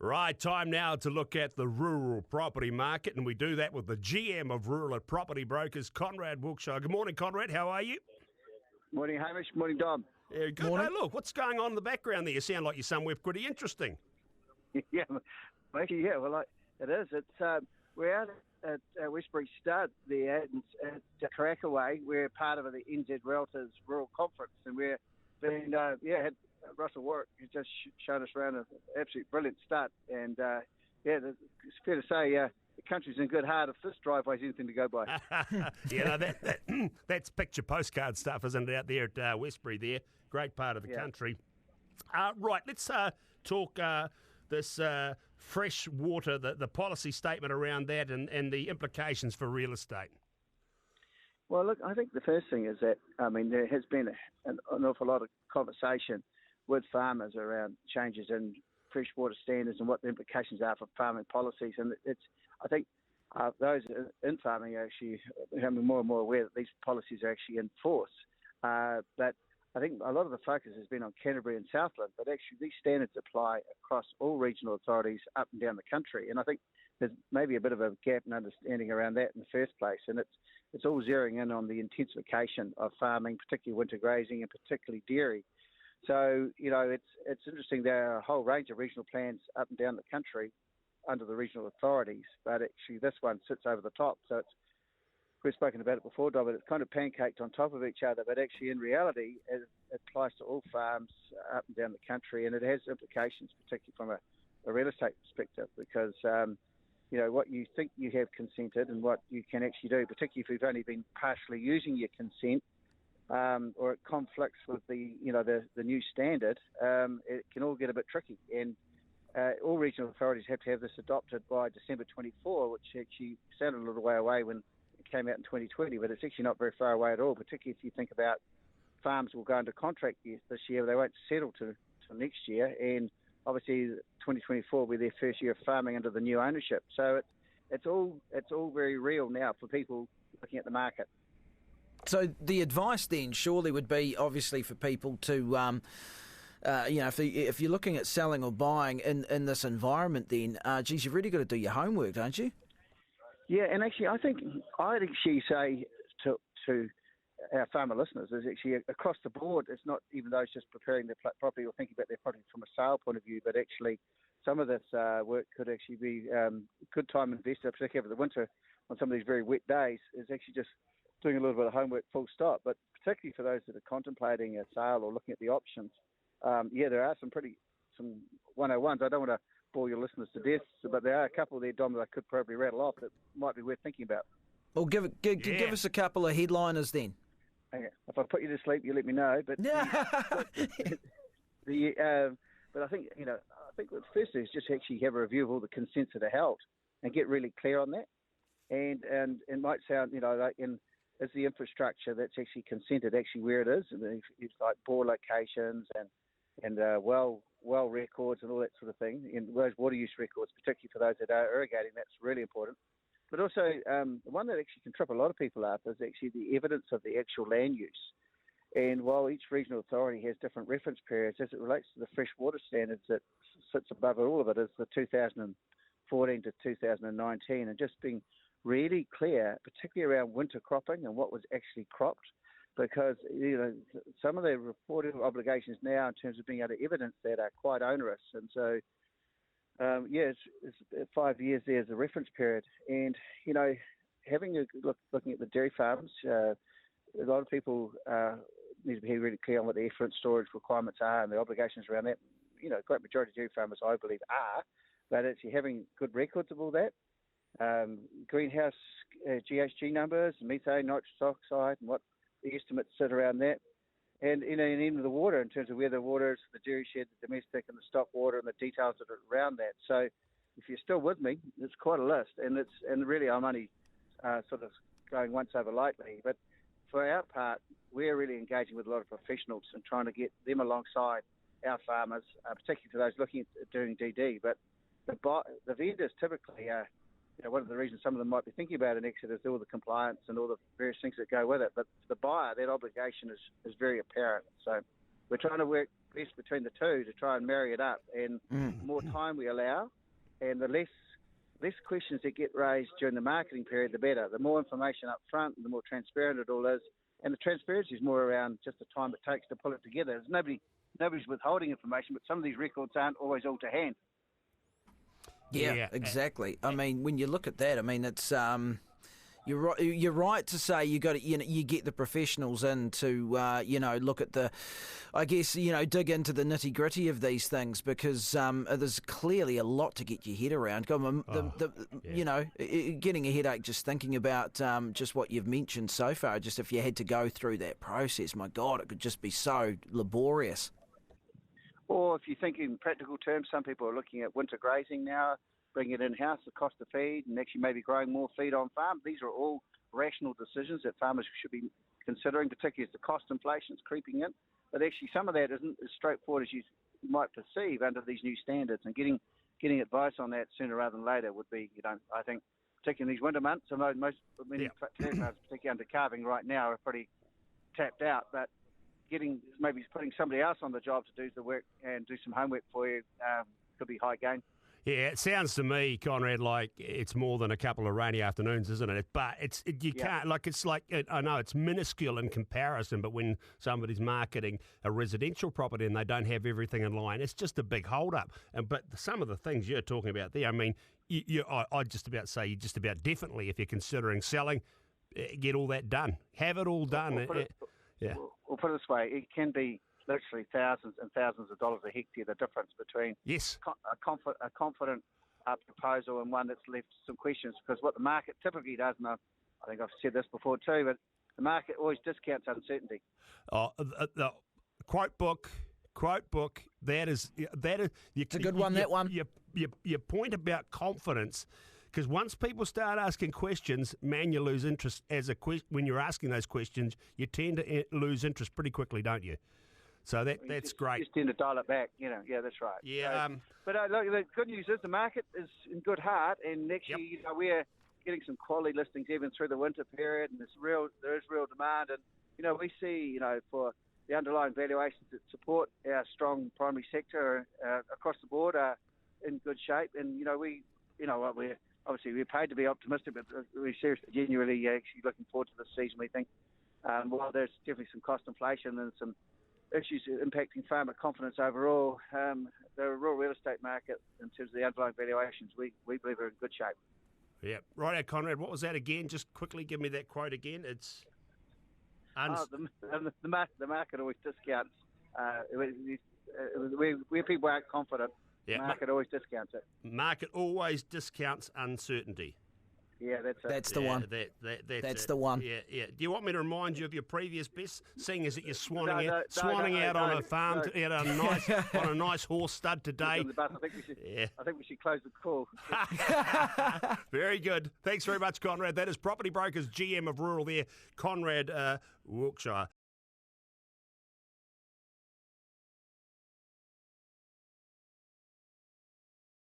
Right, time now to look at the rural property market, and we do that with the GM of Rural Property Brokers, Conrad Wilkshire. Good morning, Conrad. How are you? Morning, Hamish. Morning, Dom. Yeah, good. Morning. Hey, look, what's going on in the background there? You sound like you're somewhere pretty interesting. Yeah, actually, yeah. Well, it is. It's we're out at Westbury Stud there at Karakaway. We're part of the NZ Realtors Rural Conference, and we're been had Russell Warwick has just shown us around an absolute brilliant start. And it's fair to say the country's in good heart if this driveway's anything to go by. That's picture postcard stuff, isn't it, out there at Westbury there? Great part of the country. Right, let's talk this fresh water, the policy statement around that and the implications for real estate. Well, look, I think the first thing is that, there has been an awful lot of conversation with farmers around changes in freshwater standards and what the implications are for farming policies. And I think those in farming are actually becoming more and more aware that these policies are actually in force. But I think a lot of the focus has been on Canterbury and Southland, but actually these standards apply across all regional authorities up and down the country. And I think there's maybe a bit of a gap in understanding around that in the first place. And it's all zeroing in on the intensification of farming, particularly winter grazing and particularly dairy. So, it's interesting. There are a whole range of regional plans up and down the country under the regional authorities, but actually this one sits over the top. So we've spoken about it before, Dom, but it's kind of pancaked on top of each other. But actually, in reality, it applies to all farms up and down the country, and it has implications, particularly from a real estate perspective, because what you think you have consented and what you can actually do, particularly if you've only been partially using your consent, or it conflicts with the new standard, it can all get a bit tricky. And all regional authorities have to have this adopted by December 24, which actually sounded a little way away when it came out in 2020, but it's actually not very far away at all, particularly if you think about farms will go into contract this year, they won't settle till next year, and obviously 2024 will be their first year of farming under the new ownership. So it's all very real now for people looking at the market. So the advice then surely would be obviously for people to, if you're looking at selling or buying in this environment, then, you've really got to do your homework, don't you? Yeah, and actually I'd actually say to our farmer listeners is actually across the board, it's not even those just preparing their property or thinking about their property from a sale point of view, but actually some of this work could actually be good time invested, particularly over the winter on some of these very wet days, is actually just doing a little bit of homework full stop. But particularly for those that are contemplating a sale or looking at the options, there are some 101s. I don't want to bore your listeners to death, but there are a couple there, Dom, that I could probably rattle off that might be worth thinking about. Well, give us a couple of headliners then. Okay. If I put you to sleep, you let me know. But but I think the first thing is just actually have a review of all the consents that are held and get really clear on that. And it might sound is the infrastructure that's actually consented actually where it is, and it's like bore locations and well records and all that sort of thing, and those water use records, particularly for those that are irrigating, that's really important. But also, the one that actually can trip a lot of people up is actually the evidence of the actual land use. And while each regional authority has different reference periods, as it relates to the freshwater standards that sits above all of it is the 2014 to 2019, and just being really clear, particularly around winter cropping and what was actually cropped, because some of the reporting obligations now in terms of being able to evidence that are quite onerous. And so, it's 5 years there as a reference period. And, having a looking at the dairy farms, a lot of people need to be really clear on what the effluent storage requirements are and the obligations around that. A great majority of dairy farmers, I believe, are, but actually having good records of all that. Greenhouse GHG numbers, methane, nitrous oxide, and what the estimates sit around that. And even the water, in terms of where the water is, the dairy shed, the domestic and the stock water, and the details that are around that. So if you're still with me, it's quite a list, and really I'm only sort of going once over lightly. But for our part, we're really engaging with a lot of professionals and trying to get them alongside our farmers, particularly for those looking at doing DD. But the vendors typically are, one of the reasons some of them might be thinking about an exit is all the compliance and all the various things that go with it. But for the buyer, that obligation is very apparent. So we're trying to work best between the two to try and marry it up. And the more time we allow, and the less questions that get raised during the marketing period, the better. The more information up front, the more transparent it all is. And the transparency is more around just the time it takes to pull it together. There's nobody's withholding information, but some of these records aren't always all to hand. Yeah, exactly. I mean, when you look at that, I mean, it's you're right to say you got to, you get the professionals in to look at the, I guess, dig into the nitty gritty of these things, because there's clearly a lot to get your head around. Getting a headache just thinking about just what you've mentioned so far. Just if you had to go through that process, my God, it could just be so laborious. Or if you think in practical terms, some people are looking at winter grazing now, bring it in-house, the cost of feed, and actually maybe growing more feed on farm. These are all rational decisions that farmers should be considering, particularly as the cost inflation is creeping in. But actually some of that isn't as straightforward as you might perceive under these new standards, and getting advice on that sooner rather than later would be, I think, particularly in these winter months, I know many farmers, particularly under calving right now, are pretty tapped out, but maybe putting somebody else on the job to do the work and do some homework for you could be high gain. Yeah, it sounds to me, Conrad, like it's more than a couple of rainy afternoons, isn't it? But can't, I know it's minuscule in comparison, but when somebody's marketing a residential property and they don't have everything in line, it's just a big hold-up. But some of the things you're talking about there, I mean, I'd just about say you just about definitely, if you're considering selling, get all that done. Have it all done. We'll put it this way, it can be literally thousands and thousands of dollars a hectare, the difference between a confident proposal and one that's left some questions, because what the market typically does, and I think I've said this before too, but the market always discounts uncertainty. The quote book, that is it's a good one, that one. Your point about confidence, because once people start asking questions, man, you lose interest when you're asking those questions. You tend to lose interest pretty quickly, don't you? So that's great. You just tend to dial it back, Yeah, that's right. Yeah. But look, the good news is the market is in good heart, and actually, we're getting some quality listings even through the winter period, and there is real demand, and we see for the underlying valuations that support our strong primary sector across the board are in good shape, and we're paid to be optimistic, but we're seriously, genuinely actually looking forward to this season. We think while there's definitely some cost inflation and some issues impacting farmer confidence overall, the rural real estate market, in terms of the underlying valuations, we believe are in good shape. Yeah. Right, Conrad, what was that again? Just quickly give me that quote again. It's... The market always discounts. Where people aren't confident, the market always discounts it. Market always discounts uncertainty. Yeah, that's it. That's the one. That's the one. Yeah. Do you want me to remind you of your previous best, seeing as that you're swanning out on a farm on a nice horse stud today? I think we should close the call. Very good. Thanks very much, Conrad. That is Property Brokers GM of Rural there, Conrad Wilkshire.